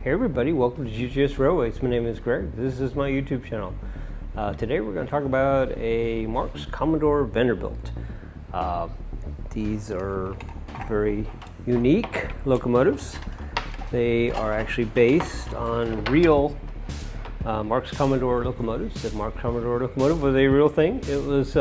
Hey everybody, welcome to GGS Railways. My name is Greg. This is my YouTube channel. Today we're going to talk about a Marx Commodore Vanderbilt. These are very unique locomotives. They are actually based on real Marx Commodore locomotives. The Marx Commodore locomotive was a real thing. It was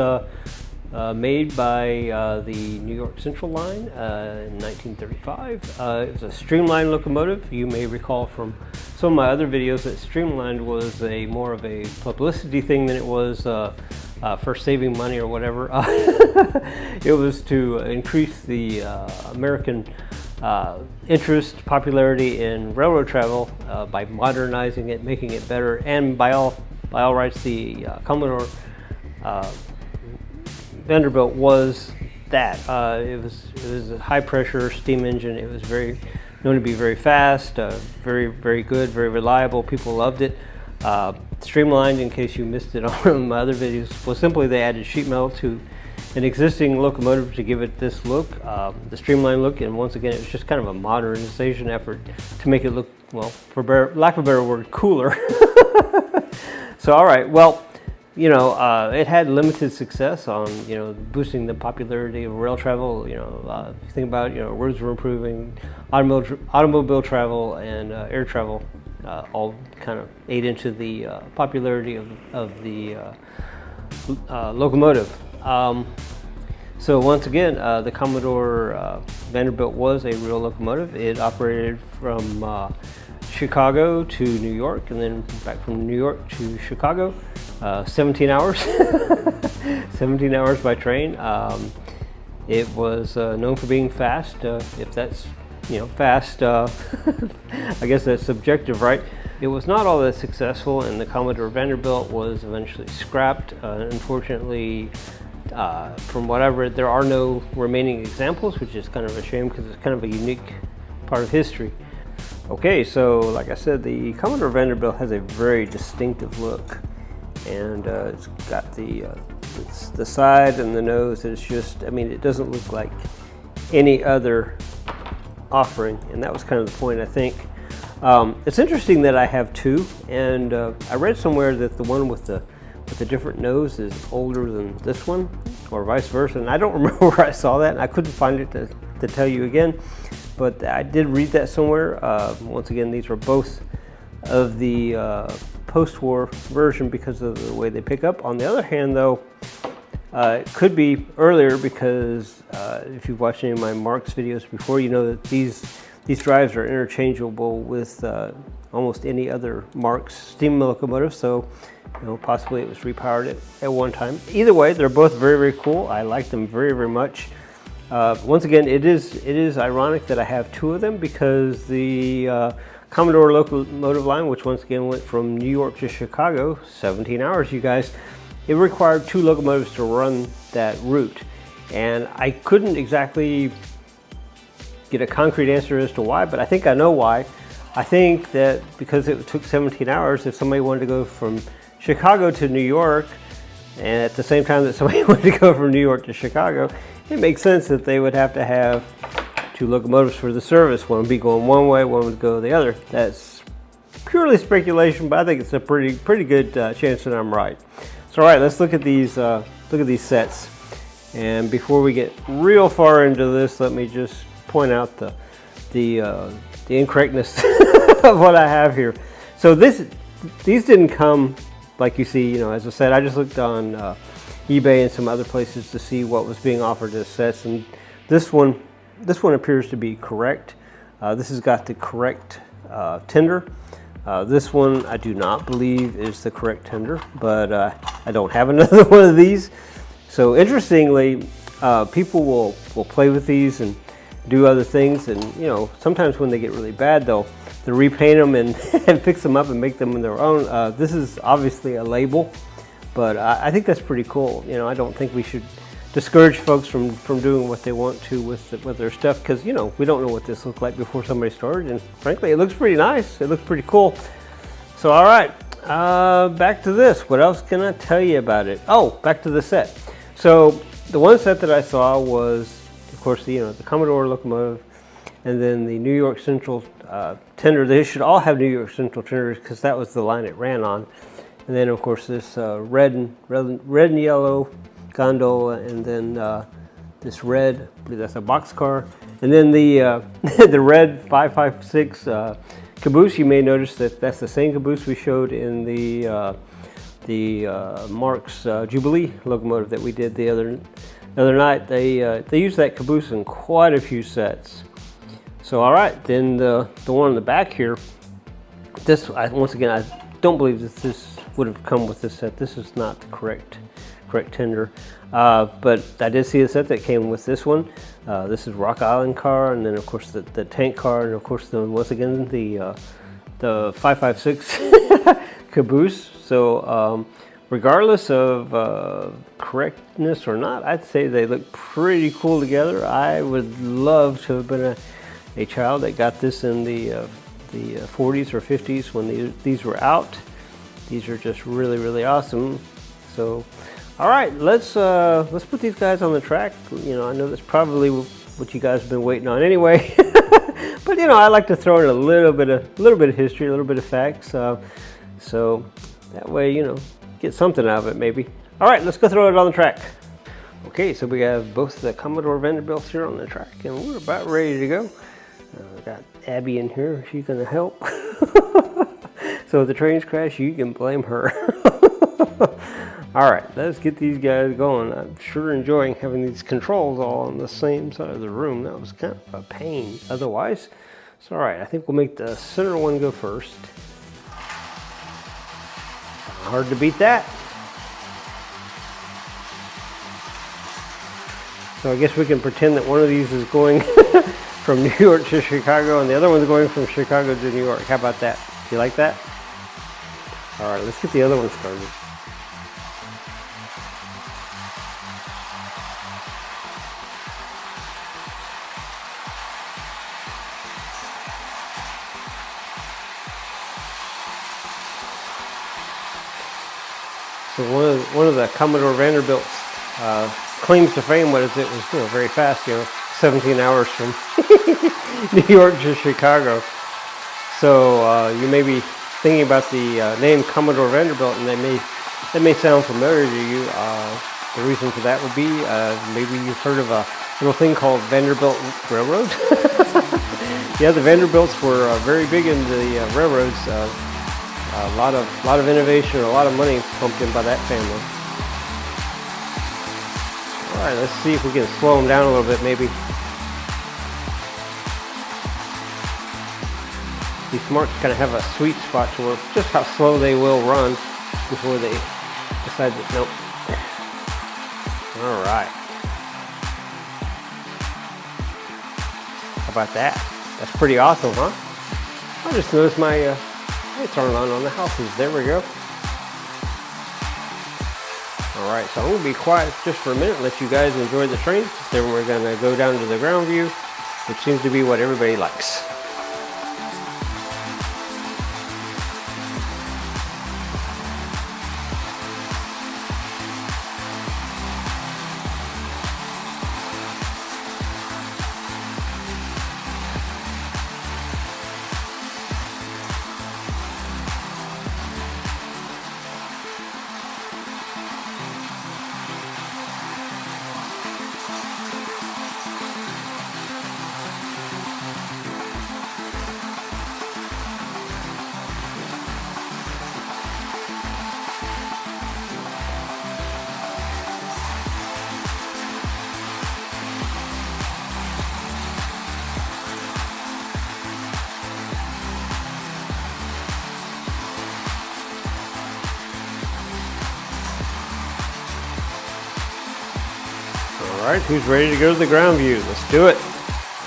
made by the New York Central line in 1935. It was a streamlined locomotive. You may recall from some of my other videos that streamlined was more of a publicity thing than it was for saving money or whatever. It was to increase the American interest, popularity in railroad travel by modernizing it, making it better, and by all rights, the Commodore Vanderbilt was that. It was a high pressure steam engine. It was known to be very fast, very good, very reliable. People loved it. Streamlined, in case you missed it on my other videos, was simply they added sheet metal to an existing locomotive to give it this look, the streamlined look. And once again, it was just kind of a modernization effort to make it look, well, for lack of a better word, cooler. So, all right, well, you know, it had limited success on, boosting the popularity of rail travel. If you think about, roads were improving, automobile travel and air travel all kind of ate into the popularity of the locomotive. So once again, the Commodore Vanderbilt was a real locomotive. It operated from Chicago to New York and then back from New York to Chicago. 17 hours, 17 hours by train. It was known for being fast. If that's, fast, I guess that's subjective, right? It was not all that successful, and the Commodore Vanderbilt was eventually scrapped. Unfortunately, from what I've read, there are no remaining examples, which is kind of a shame because it's kind of a unique part of history. Okay, so like I said, the Commodore Vanderbilt has a very distinctive look. And it's got the side and the nose. It's just, it doesn't look like any other offering, and that was kind of the point, I think. It's interesting that I have two, and I read somewhere that the one with the different nose is older than this one, or vice versa, and I don't remember where I saw that, and I couldn't find it to tell you again, but I did read that somewhere. Once again, these are both of the post-war version because of the way they pick up. On the other hand, though, it could be earlier because if you've watched any of my Marx videos before, you know that these drives are interchangeable with almost any other Marx steam locomotive. So, possibly it was repowered at one time. Either way, they're both very, very cool. I like them very, very much. Once again, it is ironic that I have two of them because the Commodore locomotive line, which once again went from New York to Chicago, 17 hours, you guys, it required two locomotives to run that route. And I couldn't exactly get a concrete answer as to why, but I think I know why. I think that because it took 17 hours, if somebody wanted to go from Chicago to New York, and at the same time that somebody wanted to go from New York to Chicago, it makes sense that they would have to have two locomotives for the service. One would be going one way, one would go the other. That's purely speculation, but I think it's a pretty good chance that I'm right. So all right, let's look at these sets. And before we get real far into this, let me just point out the incorrectness of what I have here. So these didn't come like you see. As I said, I just looked on eBay and some other places to see what was being offered as sets, and this one appears to be correct. This has got the correct tender. This one I do not believe is the correct tender, but I don't have another one of these. So interestingly, people will play with these and do other things, and sometimes when they get really bad, they'll repaint them and fix them up and make them their own. This is obviously a label, but I think that's pretty cool. I don't think we should discourage folks from doing what they want to with their stuff, because we don't know what this looked like before somebody started, and frankly it looks pretty nice. It looks pretty cool. So all right, back to this. What else can I tell you about it? Oh, back to the set. So the one set that I saw was, of course, the Commodore locomotive. and then the New York Central tender. They should all have New York Central tenders because that was the line it ran on. And then of course this red and yellow gondola, and then this red, I believe that's a boxcar, and then the the red 556 caboose. You may notice that that's the same caboose we showed in the Marx Jubilee locomotive that we did the other night. They used that caboose in quite a few sets. So all right, then the one in the back here. This once again, I don't believe that this would have come with this set. This is not the correct tender, but I did see a set that came with this one. This is Rock Island car, and then of course the tank car, and of course once again the 556 caboose. So regardless of correctness or not, I'd say they look pretty cool together. I would love to have been a child that got this in the 40s or 50s when these were out. These are just really, really awesome. So, all right, let's put these guys on the track. You know, I know that's probably what you guys have been waiting on anyway. But you know, I like to throw in a little bit of history, a little bit of facts, so that way, you know, get something out of it maybe. All right, let's go throw it on the track. Okay, so we have both the Commodore Vanderbilts here on the track, and we're about ready to go. Got Abby in here; she's gonna help. So if the trains crash, you can blame her. All right, let's get these guys going. I'm sure enjoying having these controls all on the same side of the room. That was kind of a pain otherwise. So all right, I think we'll make the center one go first. Hard to beat that. So I guess we can pretend that one of these is going from New York to Chicago and the other one's going from Chicago to New York. How about that? Do you like that? All right, let's get the other one started. So one of the Commodore Vanderbilt's claims to fame was it was very fast, 17 hours from New York to Chicago. So you may be thinking about the name Commodore Vanderbilt, and that may sound familiar to you. The reason for that would be maybe you've heard of a little thing called Vanderbilt Railroad. Yeah, the Vanderbilts were very big in the railroads. A lot of innovation, a lot of money pumped in by that family. All right, let's see if we can slow them down a little bit, maybe. These Marks kind of have a sweet spot to where just how slow they will run before they decide that nope. All right. How about that? That's pretty awesome, huh? I just noticed my lights aren't on the houses. There we go. All right, so I'm going to be quiet just for a minute and let you guys enjoy the train. Then we're going to go down to the ground view, which seems to be what everybody likes. All right, who's ready to go to the ground view? Let's do it.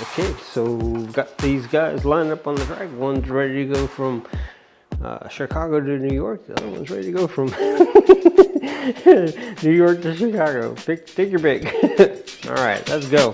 Okay, so we've got these guys lined up on the track. One's ready to go from Chicago to New York. The other one's ready to go from New York to Chicago. Take your pick. All right, let's go.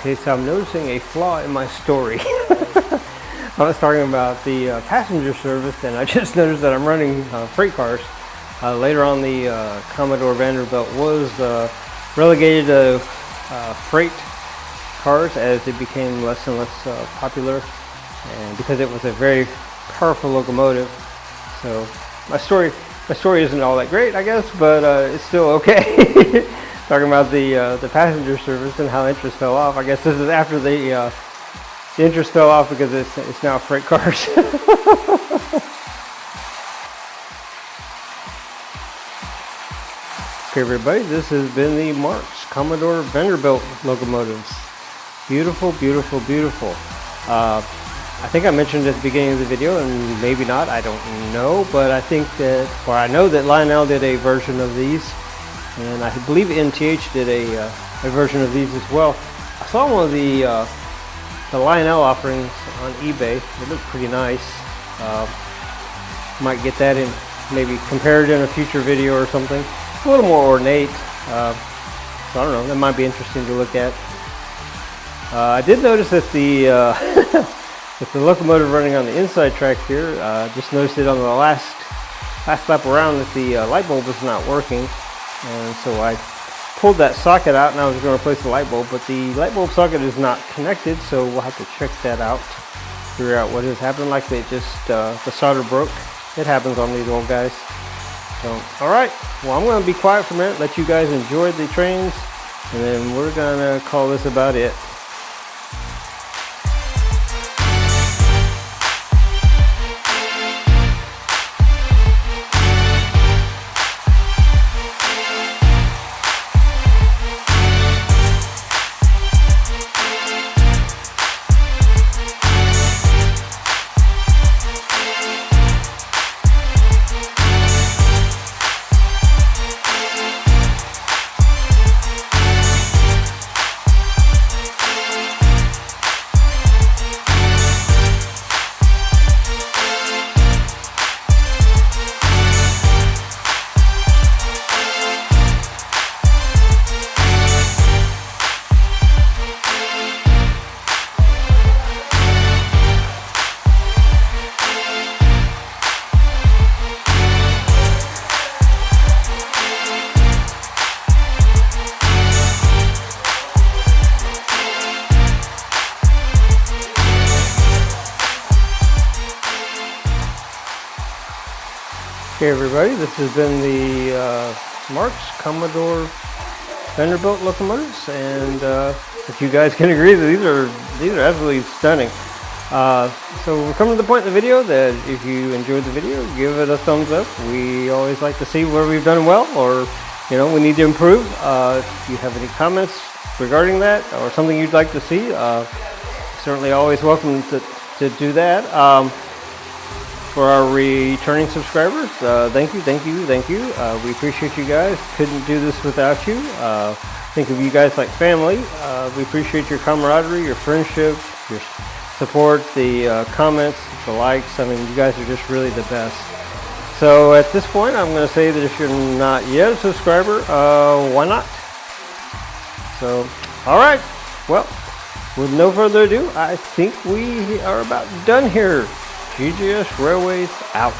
Okay, so I'm noticing a flaw in my story. I was talking about the passenger service, and I just noticed that I'm running freight cars. Later on, the Commodore Vanderbilt was relegated to freight cars as it became less and less popular, and because it was a very powerful locomotive. So my story isn't all that great, I guess, but it's still okay. Talking about the passenger service and how interest fell off. I guess this is after the interest fell off because it's now freight cars. Okay, everybody, this has been the Marx Commodore Vanderbilt locomotives. Beautiful, beautiful, beautiful. I think I mentioned at the beginning of the video, and maybe not, I don't know, but I think that, or I know that Lionel did a version of these. And I believe NTH did a version of these as well. I saw one of the Lionel offerings on eBay. They look pretty nice. Might get that in, maybe compare it in a future video or something. It's a little more ornate. So I don't know, that might be interesting to look at. I did notice that with the locomotive running on the inside track here, just noticed it on the last lap around that the light bulb was not working. And so I pulled that socket out and I was going to replace the light bulb, but the light bulb socket is not connected, so we'll have to check that out, figure out what has happened. Like they just, the solder broke. It happens on these old guys. So, alright, well, I'm going to be quiet for a minute, let you guys enjoy the trains, and then we're going to call this about it. Okay, everybody, this has been the Marx Commodore Vanderbilt locomotives, and if you guys can agree that these are absolutely stunning. So we're coming to the point in the video that if you enjoyed the video, give it a thumbs up. We always like to see where we've done well, or we need to improve. If you have any comments regarding that or something you'd like to see, certainly always welcome to do that. For our returning subscribers, thank you. We appreciate you guys. Couldn't do this without you. Think of you guys like family. We appreciate your camaraderie, your friendship, your support, the comments, the likes. I mean, you guys are just really the best. So at this point, I'm going to say that if you're not yet a subscriber, why not? So, all right. Well, with no further ado, I think we are about done here. GGS Railways out.